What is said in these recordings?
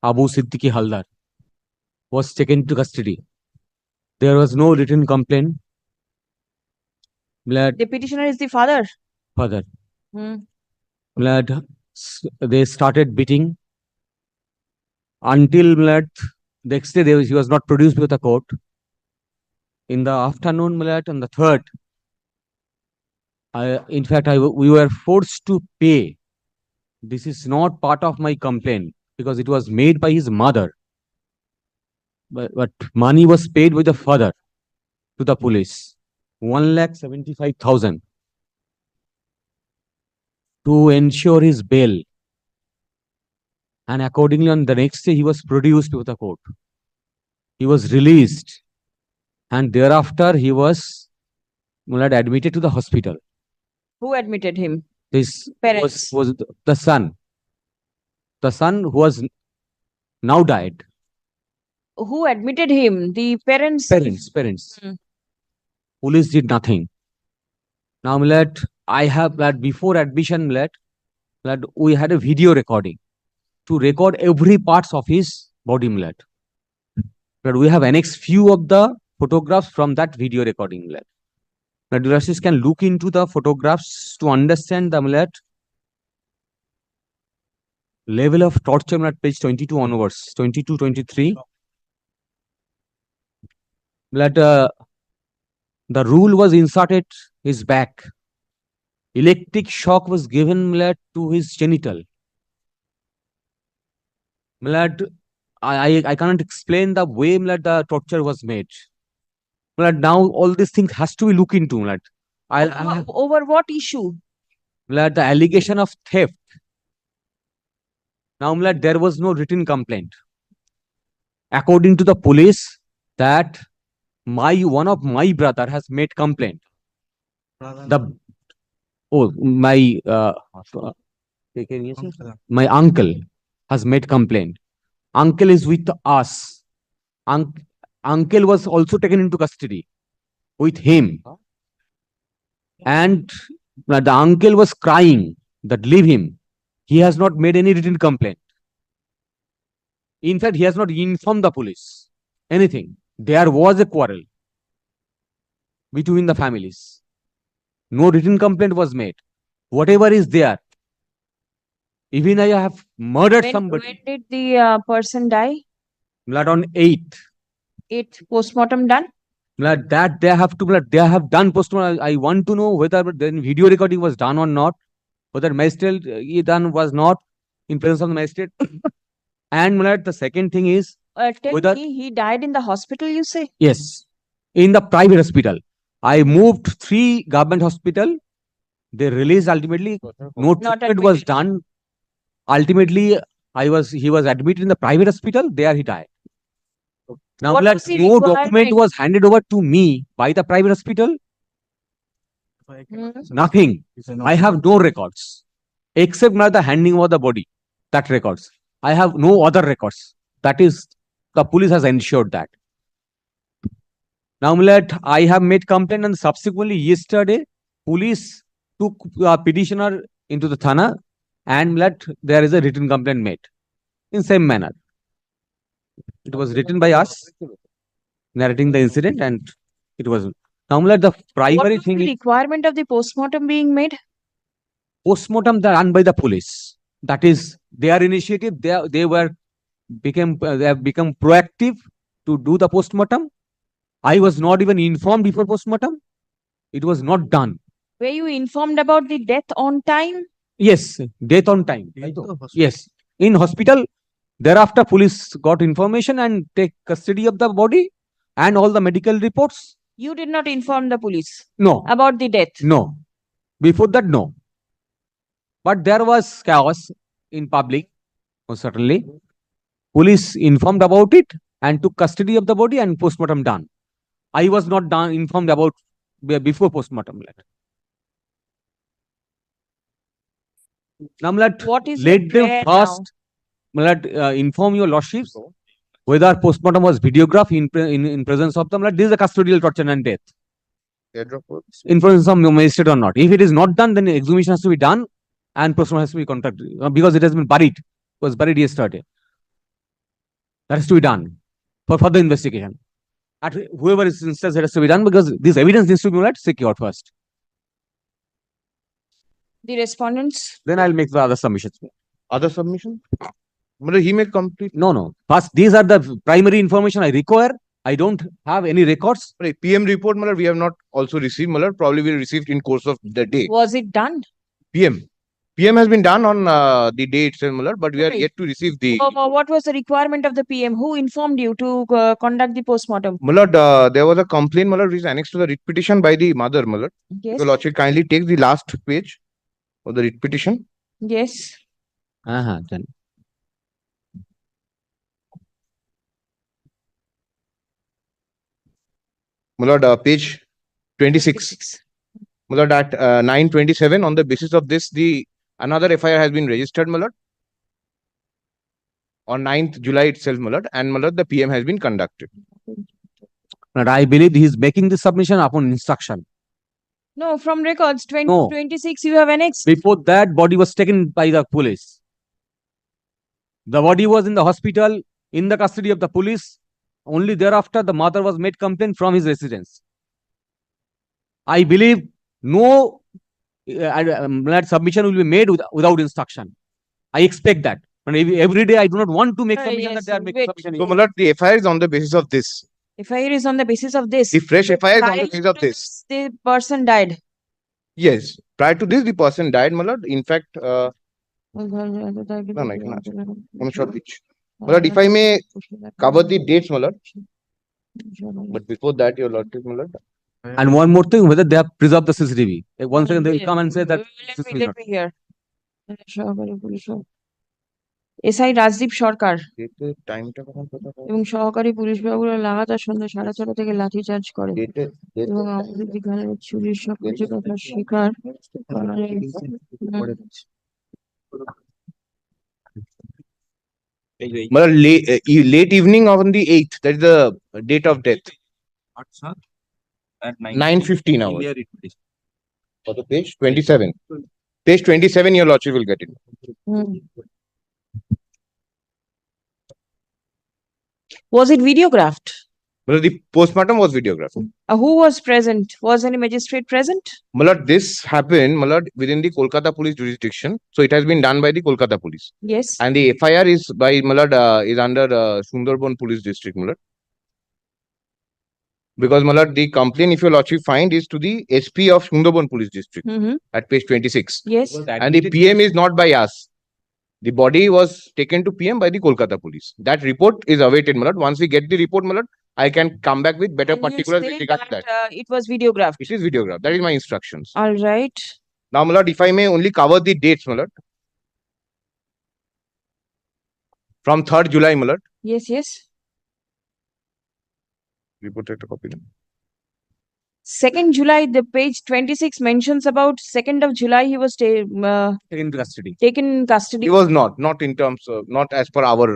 Abu Siddiqui Haldar, was taken into custody. There was no written complaint. Blood, The petitioner is the father. father. Hmm. Blood, they started beating until blood. Next day, he was not produced with the court. In the afternoon, blood, on the third, in fact, we were forced to pay. This is not part of my complaint because it was made by his mother. But money was paid with the father to the police. 1,75,000 to ensure his bail. And accordingly, on the next day, he was produced to the court. He was released. And thereafter, he was admitted to the hospital. Who admitted him? This Parents. was the son. The son who was now died. Who admitted him? The parents? Parents. Hmm. Police did nothing. Now, I have before admission, we had a video recording to record every parts of his body. But we have annexed few of the photographs from that video recording. Justice can look into the photographs to understand the level of torture at page 22 onwards, 22, 23. The rule was inserted his back. Electric shock was given to his genital. I cannot explain the way the torture was made. Now all these things has to be looked into. Over what issue? The allegation of theft. Now there was no written complaint. According to the police, that one of my brother has made complaint. My uncle has made complaint. Uncle is with us. Uncle was also taken into custody with him. And the uncle was crying that leave him. He has not made any written complaint. In fact, he has not informed the police anything. There was a quarrel between the families. No written complaint was made. Whatever is there. Even I have murdered somebody. When did the person die? On 8th. 8th postmortem done? That they have done postmortem. I want to know whether then video recording was done or not. Whether magistrate done was not in presence of the magistrate. And the second thing is tell me, he died in the hospital, you say? Yes, in the private hospital. I moved 3 government hospital. They released ultimately. No treatment was done. Ultimately, he was admitted in the private hospital. There he died. Now, no document was handed over to me by the private hospital. Nothing. I have no records except the handing over the body. That records. I have no other records. That is, the police has ensured that. Now, I have made complaint, and subsequently yesterday, police took petitioner into the thana, and there is a written complaint made in same manner. It was written by us, narrating the incident, and it was. Now, the primary thing is the requirement of the postmortem being made? Postmortem done by the police. That is their initiative. They have become proactive to do the postmortem. I was not even informed before postmortem. It was not done. Were you informed about the death on time? Yes, death on time. Yes, in hospital. Thereafter, police got information and take custody of the body and all the medical reports. You did not inform the police? No. About the death? No. Before that, no. But there was chaos in public, certainly. Police informed about it and took custody of the body and postmortem done. I was not informed about before postmortem. Now, what is let them first inform your lordships whether postmortem was videographed in presence of them. This is a custodial torture and death. In presence of magistrate or not. If it is not done, then exhumation has to be done and postmortem has to be conducted because it has been buried. It was buried yesterday. That has to be done for further investigation. At whoever is instance, it has to be done because this evidence needs to be secured first. The respondents, Then I'll make the other submissions. Other submission? Matlab, he may complete. No. First, these are the primary information I require. I don't have any records. Matlab, PM report, matlab, we have not also received. Matlab, probably we received in course of the day. was it done? PM has been done on the day itself, matlab, but we are Right. yet to receive the. What was the requirement of the PM? Who informed you to conduct the postmortem? Matlab, there was a complaint, matlab, which is annexed to the writ petition by the mother, matlab. Yes. Your Lordship kindly take the last page of the writ petition. Yes. Then. Matlab, page 26. Matlab, at 9:27, on the basis of this, the another FIR has been registered, matlab, on 9th July itself, matlab, and matlab, the PM has been conducted. But I believe he is making the submission upon instruction. No, from records No. 26 you have annexed. Before that, body was taken by the police. The body was in the hospital in the custody of the police. Only thereafter, the mother was made complaint from his residence. I believe no that submission will be made without instruction. I expect that. And every day I do not want to make submission yes, that they are making wait. submission. So, matlab, the FIR is on the basis of this. FIR is on the basis of this. The fresh FIR is on the Prior basis of to this. The person died. Yes. Prior to this, the person died, matlab. In fact, No, I can ask. On a short pitch. Matlab, if I may cover the dates, matlab. But before that, your Lordship, matlab. And one more thing, whether they have preserved the CCTV. Once again, they will come and say that. Let me hear. SI Rajdeep Sarkar টাইমটা কখন কথা এবং সহকারী police বাবুরা লাগাতার সন্ধ্যা 6:30 থেকে লাঠিচার্জ করে এবং আমাদের দিকে চুরির সব কিছু কথা স্বীকার late evening on the 8th, that is the date of death. At 9:15 hours. India writ petition. For the page 27. Page 27, your Lordship will get it. Was it videographed? Matlab, the postmortem was videographed. Who was present? Was any magistrate present? Matlab, this happened, matlab, within the Kolkata police jurisdiction. So it has been done by the Kolkata police. Yes. And the FIR is by matlab, is under Sundarban police district, matlab. Because matlab, the complaint, if your Lordship find, is to the SP of Sundarban police district at page 26. Yes. And the PM is not by us. The body was taken to PM by the Kolkata police. That report is awaited, matlab. Once we get the report, matlab, I can come back with better And you particulars with say regard to that. It was videographed. It is videographed. That is my instructions. All right. Now, matlab, if I may only cover the dates, matlab. From 3rd July, matlab. Yes, yes. Reported a copy. 2nd July, the page 26 mentions about 2nd of July he was Taken into custody. taken in custody. It was not in terms of, not as per our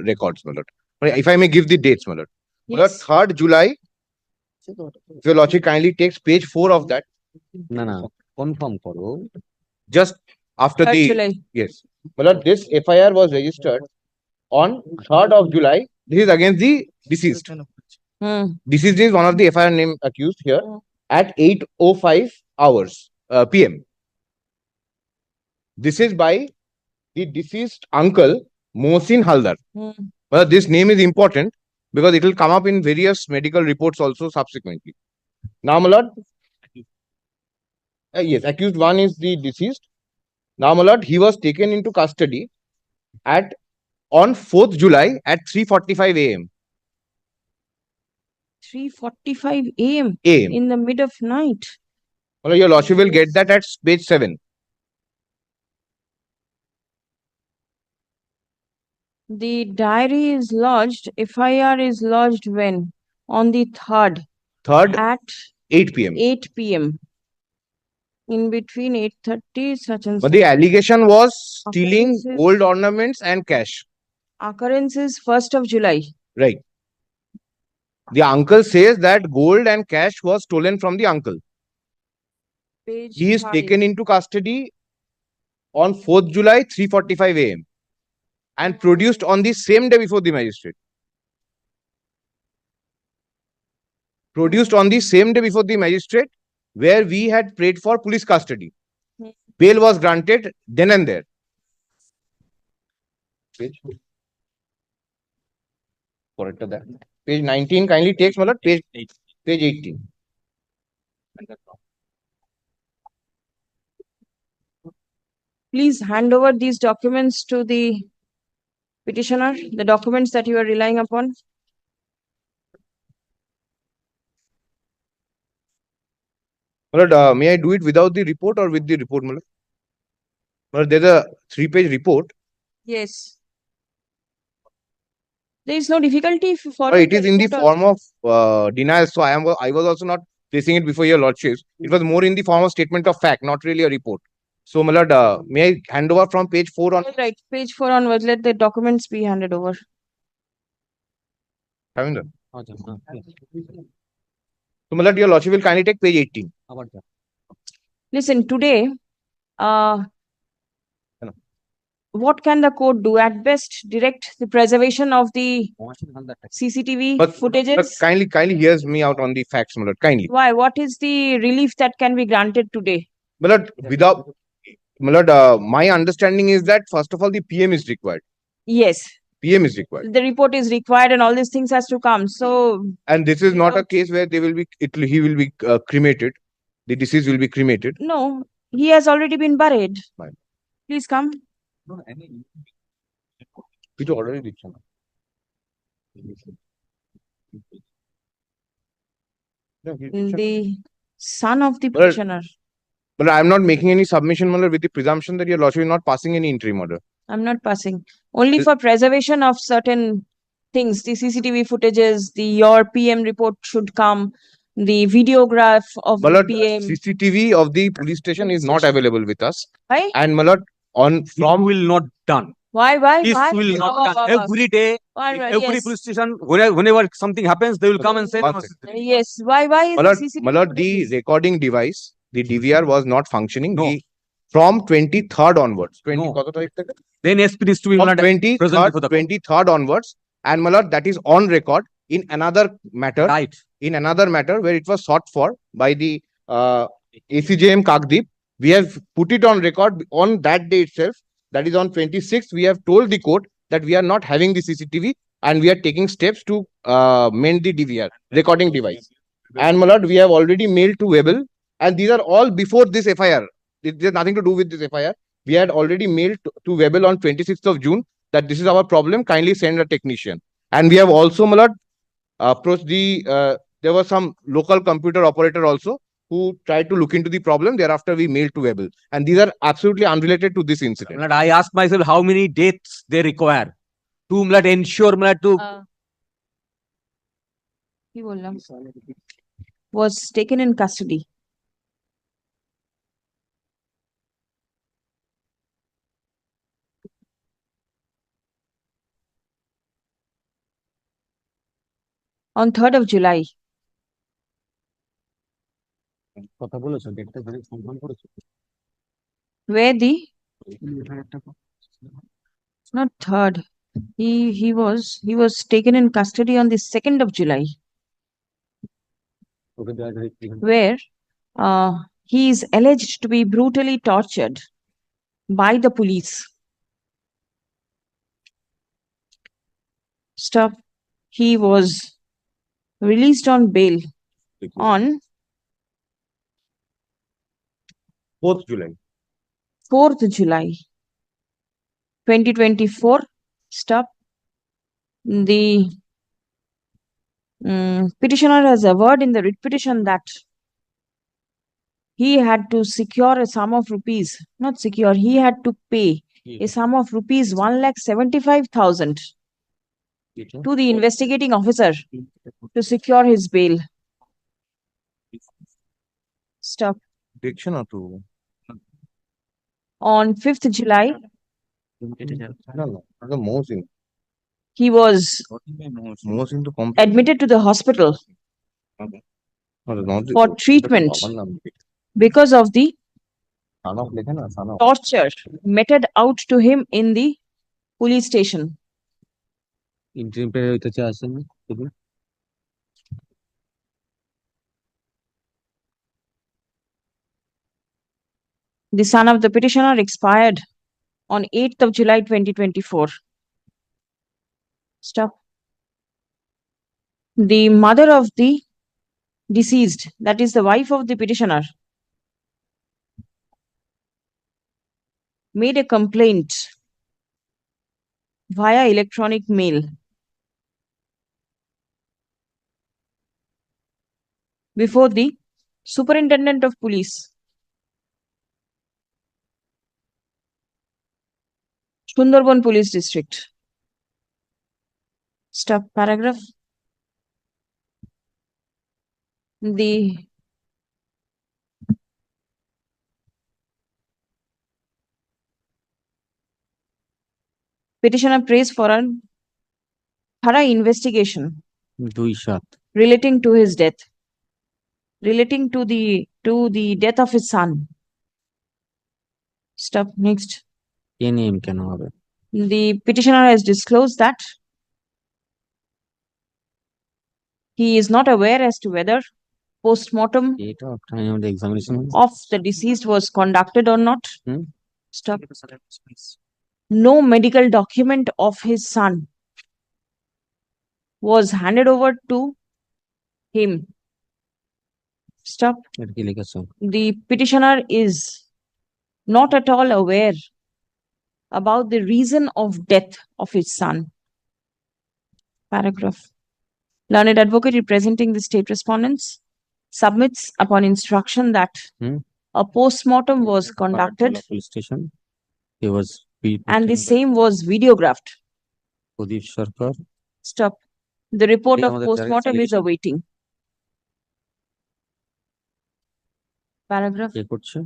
records, matlab. If I may give the dates, matlab. Yes. 3rd July, if your Lordship kindly takes page 4 of that, No. Confirm karo. just after 3rd the, July. yes. Matlab, this FIR was registered on 3rd of July. This is against the deceased. Deceased is one of the FIR name accused here at 8:05 hours PM. This is by the deceased uncle Mohsin Haldar. Well, this name is important because it will come up in various medical reports also subsequently. Now, my lord, yes, accused one is the deceased. Now, my lord, he was taken into custody on 4th July at 3:45 a.m. 3:45 a.m. AM. in the mid of night. Well, your lordship will get that at page 7. The diary is lodged, FIR is lodged when? On the 3rd 3rd, at 8 p.m. 8 p.m. In between 8:30 such and But such. the allegation was stealing Offences. gold ornaments and cash. Occurrence is 1st of July. Right. The uncle says that gold and cash was stolen from the uncle. Page He is 30. taken into custody on 4th July, 3:45 a.m. and produced on the same day before the magistrate. produced on the same day before the magistrate, where we had prayed for police custody. Hmm. Bail was granted then and there. Page. Correct that. Page 19 kindly takes my lord, page 18. Please hand over these documents to the petitioner, the documents that you are relying upon. My lord, may I do it without the report or with the report, my lord? My lord, there's a 3-page report. Yes. There is no difficulty if you But follow it is in the report form of denial. So I was also not placing it before your lordships. It was more in the form of statement of fact, not really a report. So, my lord, may I hand over from page 4 on? All right, page 4 onwards, let the documents be handed over. Having done. Yes. So, my lord, your lordship will kindly take page 18. About that. Listen, today, Hello. what can the court do? At best, direct the preservation of the CCTV But footages. kindly hears me out on the facts, my lord. Kindly. Why? What is the relief that can be granted today? My lord, my understanding is that first of all, the PM is required. Yes, PM is required. the report is required and all these things has to come. So, And this is not a Without- case where he will be cremated. The deceased will be cremated. no, he has already been buried. Fine. Please come. Which order is it? The son of the Well, petitioner. But I am not making any submission, my lord, with the presumption that your lordship is not passing any interim order. I'm not passing. Only This- for preservation of certain things, the CCTV footages, your PM report should come, the videograph of My the lord, PM. CCTV of the police station is not available with us. Why? And my lord, From will not done. Why? This Why? will not Wah, done. wah, wah. Every day, Why? in Why? every Yes. police station, whenever something happens, they will come and say, One "No, second. Yes. Why? Why is My the lord, CCTV my lord, the footages? recording device, the DVR was not functioning. No. From 23rd onwards. No. কত তারিখ থেকে? then SP needs to be From present 23rd, before the court." 23rd onwards. And my lord, that is on record in another matter. Right. In another matter where it was sought for by the ACJM Kakdeep. We have put it on record on that day itself. That is on 26th. We have told the court that we are not having the CCTV and we are taking steps to mend the DVR recording device. And my lord, we have already mailed to Webel, and these are all before this FIR. It has nothing to do with this FIR. We had already mailed to Webel on 26th of June that this is our problem. Kindly send a technician. And we have also, my lord, approached there was some local computer operator also who tried to look into the problem. Thereafter, we mailed to Webel. And these are absolutely unrelated to this incident. But I ask myself how many dates they require to ensure to He was taken in custody. On 3rd of July. কথা বলেছো ডেটটা ধরে confirm করেছো Where the not 3rd. He was taken in custody on the 2nd of July, ওকে দেওয়া যায় where he is alleged to be brutally tortured by the police. Stop. He was released on bail on 4th July. 4th July 2024. Stop. The petitioner has averred in the writ petition that he had to secure a sum of rupees, not secure, he had to pay a sum of rupees 1,75,000 to the investigating officer to secure his bail. Stop. Diction or to? On 5th July, No, Mohsin. he was Mohsin to admitted to the hospital not for treatment because of the torture meted out to him in the police station. Interim period হইতেছে আসেন The son of the petitioner expired on 8th of July 2024. Stop. The mother of the deceased, that is the wife of the petitioner, made a complaint via electronic mail before the superintendent of police, Sundarban Police District. Stop. Paragraph. The petitioner prays for a thorough investigation 2-7 relating to his death, relating to the death of his son. Stop. Next. K name কেন হবে? The petitioner has disclosed that he is not aware as to whether post-mortem এটা time of the examination of the deceased was conducted or not. Hmm. Stop. No medical document of his son was handed over to him. Stop. এটা কি লিখেছো? The petitioner is not at all aware about the reason of death of his son. Paragraph. Learned advocate representing the state respondents submits upon instruction that Hmm. a post-mortem was conducted Paratala police station. He was and the same was videographed. Pradeep Sarkar. Stop. The report Yeah, of আমাদের post-mortem is allegation. awaiting. Paragraph. কে করছে?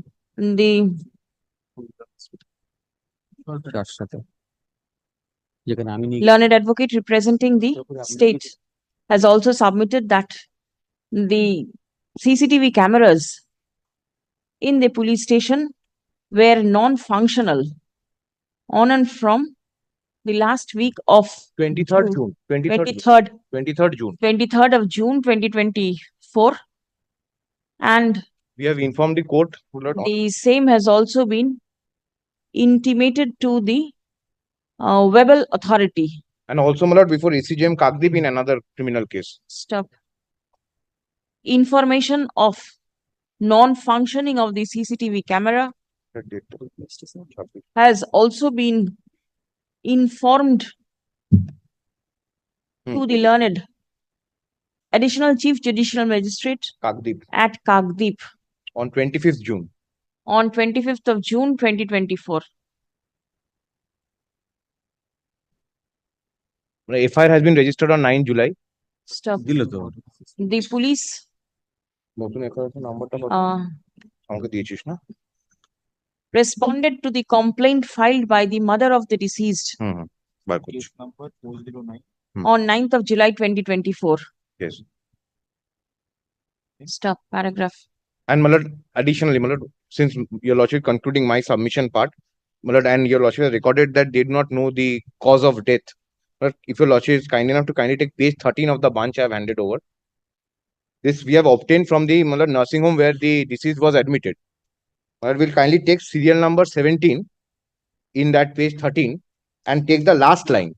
The কার সাথে? যেখানে আমি নিয়ে learned advocate representing the state has also submitted that the CCTV cameras in the police station were non-functional on and from the last week of 23rd June. 23rd June. 23rd of June 2024, and We have informed the court. my lord, the same has also been intimated to the Webel authority. And also, my lord, before ACGM Kagdeep in another criminal case. Stop. Information of non-functioning of the CCTV camera has also been informed to the learned additional chief judicial magistrate Kagdeep at Kagdeep on 25th June. on 25th of June 2024. FIR has been registered on 9 July. Stop. দিল তো। The police নতুন FIR নাম্বারটা আমাকে দিয়েছিস না? responded to the complaint filed by the mother of the deceased বার করছি। on 9th of July 2024. Yes. Stop. Paragraph. And my lord, additionally, my lord, since your lordship concluding my submission part, my lord, and your lordship has recorded that they did not know the cause of death. But if your lordship is kind enough to kindly take page 13 of the bunch I have handed over. This we have obtained from the my lord, nursing home where the deceased was admitted. My lord, will kindly take serial number 17 in that page 13 and take the last line.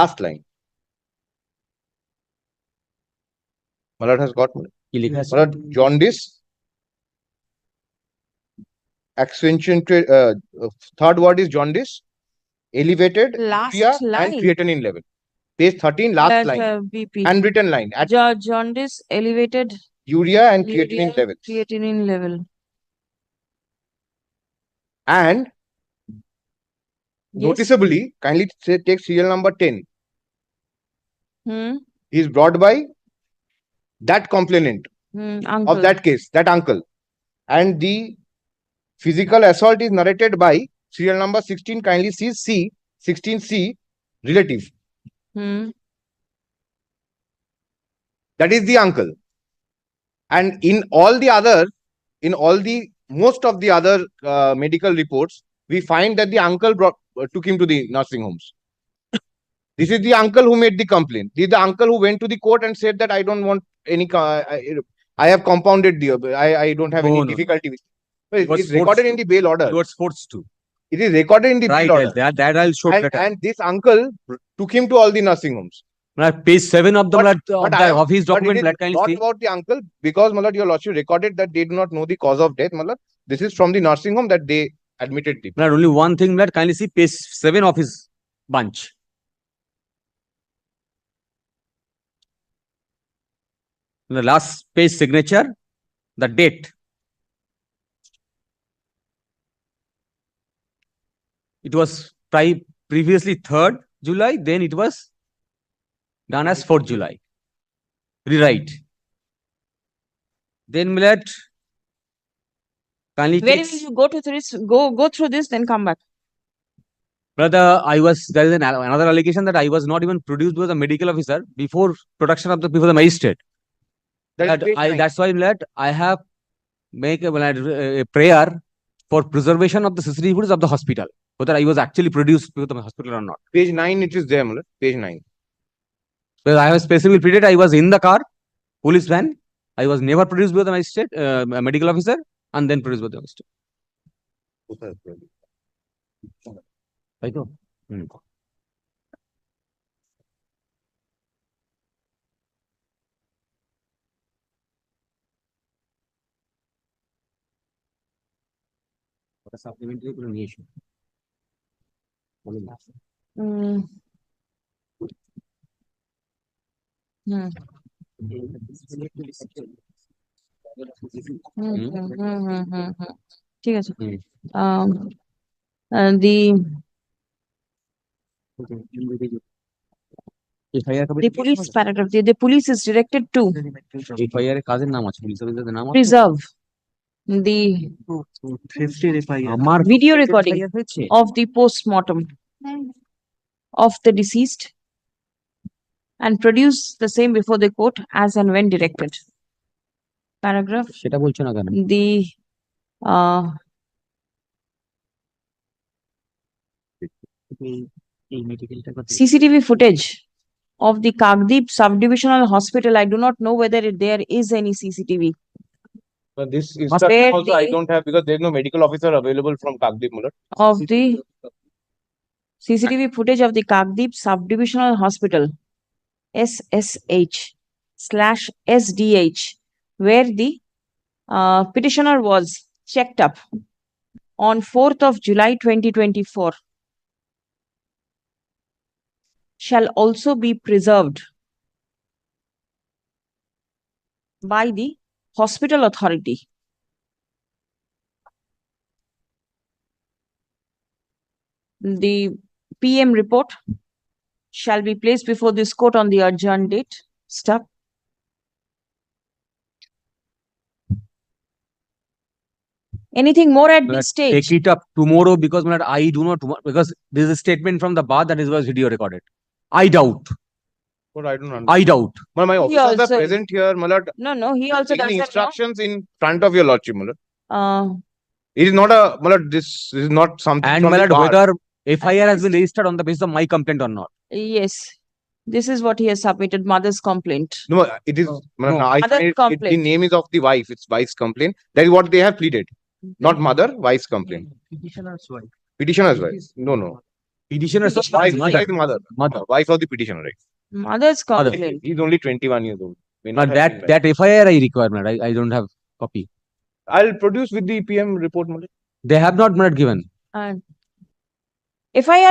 Last line. My lord has got, কি লেখা আছে? my lord, jaundice, accentuated, third word is jaundice, elevated Last urea and line. creatinine level. Page 13, last That's, line, BP. handwritten line, at Jaundice, elevated urea and creatinine urea, levels. creatinine level. And Yes. noticeably, kindly take serial number 10. Hmm. He is brought by that complainant Uncle. of that case, that uncle. And the physical assault is narrated by serial number 16, kindly see C, 16C, relative. Hmm. That is the uncle. And in all the other, most of the other medical reports, we find that the uncle took him to the nursing homes. This is the uncle who made the complaint. This is the uncle who went to the court and said that I don't want any, I have compounded the, I don't have any No, no. difficulty with it. But It was it's recorded forced in the bail order. You were forced to. It is recorded in the Right, bail order. that I'll show better. And this uncle took him to all the nursing homes. Page 7 of the, But of his But it document, is that kindly not see. about the uncle, because Malad, your lordship recorded that they do not know the cause of death. Malad, this is from the nursing home that they admitted the. Only one thing, that kindly see page 7 of his bunch. The last page signature, the date. It was previously 3rd July, then it was done as 4th July. Rewrite. Then Millet, kindly Where takes. will you go to this? Go through this, then come back. Brother, there is another allegation that I was not even produced by the medical officer before production of before the magistrate. That's why Millet, I have make a prayer for preservation of the CCTV footage of the hospital, whether I was actually produced to the hospital or not. Page 9, it is there, Malad. Page 9. Because I have specifically pleaded, I was in the car, police van. I was never produced by the magistrate, medical officer, and then produced by the magistrate. Right? Supplementary issue. Hmm. ঠিক আছে the police paragraph, the police is directed to preserve the video recording of the post-mortem of the deceased and produce the same before the court as and when directed. Paragraph. The CCTV footage of the Kagdeep subdivisional hospital. I do not know whether there is any CCTV. But this instruction also I don't have, because there is no medical officer available from Kagdeep, Malad. Of the CCTV footage of the Kagdeep subdivisional hospital, SSH/SDH, where the petitioner was checked up on 4th of July 2024, shall also be preserved by the hospital authority. The PM report shall be placed before this court on the adjourned date. Stop. Anything more at this stage? Take it up tomorrow, because I do not, because this is a statement from the bar that is was video recorded. I doubt. But I don't understand. I doubt. My officers are present here, Malad. No, he also does instructions in front of your lordship, Malad. It is not a, Malad, this is not something. And Malad, whether FIR has been registered on the basis of my complaint or not. Yes. This is what he has submitted, mother's complaint. No, it is, the name is of the wife, it's wife's complaint. That is what they have pleaded. Not mother, wife's complaint. Petitioner's wife. Petitioner's wife. No. Petitioner's wife, mother. Wife of the petitioner, right? Mother's complaint. He's only 21 years old. But that FIR I require, I don't have copy. I'll produce with the PM report, Malad. They have not given. FIR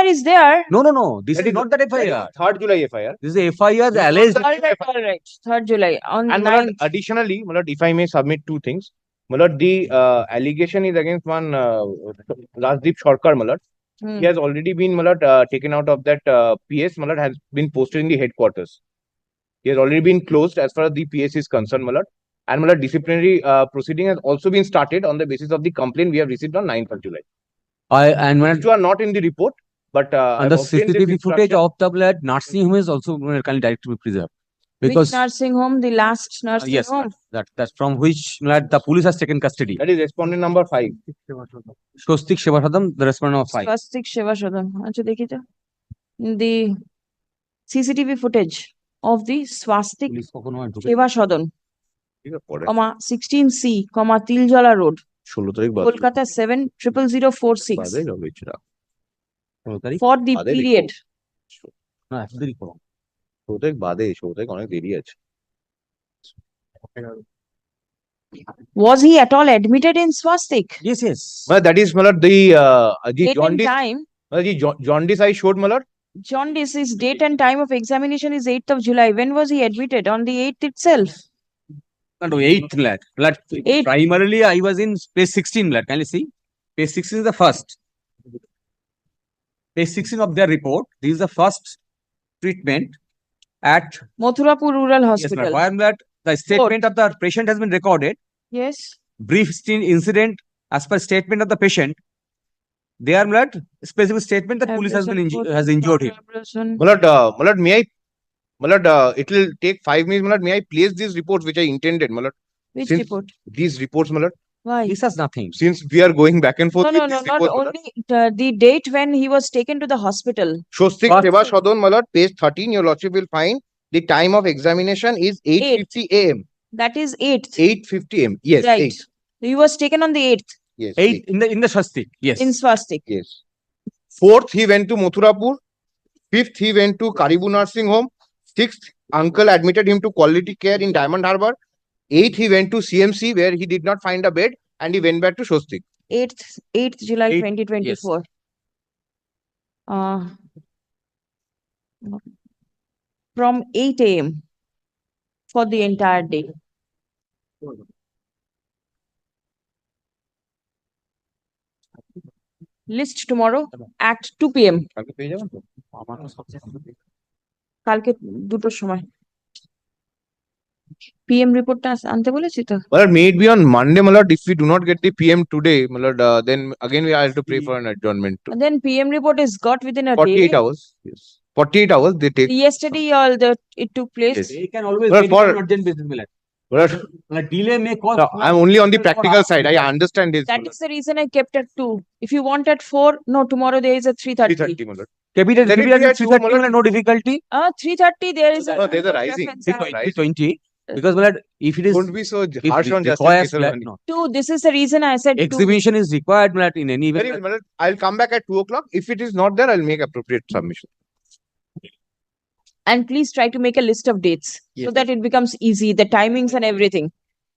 is there. No. This is not that FIR. 3rd July FIR. This is FIR alleged. All right. 3rd July. On and Malad, additionally, Malad, if I may submit two things. Malad, the allegation is against one Rajdeep Sarkar, Malad. He has already been, Malad, taken out of that PS. Malad has been posted in the headquarters. He has already been closed as far as the PS is concerned, Malad. And Malad, disciplinary proceeding has also been started on the basis of the complaint we have received on 9th of July. Which are not in the report, but and the CCTV footage of the nursing home is also directly preserved. Because which nursing home? The last nursing yes, home? That's from which the police has taken custody. That is respondent number 5. Swastik Shivashodam, the respondent number 5. Swastik Shivashodam. The CCTV footage of the Swastik Shivashodam comma 16C, comma Tiljala Road, 16 তারিখ বাদে Kolkata 70046 বাদে যাবে এটা 16 তারিখ for the বাদে period. না এত দেরি করো 16 তারিখ বাদে 16 তারিখ অনেক দেরি আছে Was he at all admitted in Swastik? yes yes মানে that is मतलब the Date and jaundice time, the jaundice I showed मतलब jaundice is date and time of examination is 8th of July. When was he admitted? On the 8th itself. no 8th lad Eight. primarily I was in page 16 lad can you see page 16 is the first page 16 of their report this is the first treatment at Mathurapur Rural yes Hospital. lad why am that the statement of the patient has been recorded Yes. brief incident as per statement of the patient there lad specific statement that police has been has injured him मतलब may I मतलब it will take 5 minutes मतलब may I place these reports which I intended मतलब Which since report? these reports मतलब Why? this has nothing since we are going back and forth No, with no, no, these not reports मतलब, only the date when he was taken to the hospital. Shostik First- Seva Shodon मतलब page 13 your lordship will find the time of examination is 8:50 a.m. That is 8th. 8:50 a.m. Yes, Right. 8. He was taken on the 8th Yes, 8 in the Shastik yes in Swastik. Yes. 4th, he went to Mathurapur. 5th, he went to Karibu Nursing Home. 6th, uncle admitted him to quality care in Diamond Harbour. 8th, he went to CMC where he did not find a bed and he went back to Shostik. 8th July 8th, 2024. From 8 a.m. for the entire day. List tomorrow at 2 p.m. কালকে পেয়ে যাবেন তো? কালকে দুটোর সময় PM রিপোর্টটা আনতে বলেছি তো Well, may it be on Monday, my lord. If we do not get the PM today, my lord, then again we have to pray for an adjournment. To and then PM report is got within a 48 day. hours. Yes. 48 hours they take. Yesterday it took place. Yes. they can always But get for- it on urgent basis lad But like delay may cause no, I'm only on the practical side. I understand this. That is the reason I kept at 2. If you want at 4, no, tomorrow there is a 3:30. 3:30, my lord. capital Let it be at 2, 330 Malad. no difficulty 3:30 there is a. No, there's a rising. reference, It's uh, Right. 320 because lad if it is Don't be so if harsh it on Justice requires lad, Kesavani. no. 2, this is the reason I said 2. Exhibition is required lad in any way Very well, my lord. I'll come back at 2 o'clock. If it is not there, I'll make appropriate submission. And please try to make a list of dates so Yes. that it becomes easy, the timings and everything.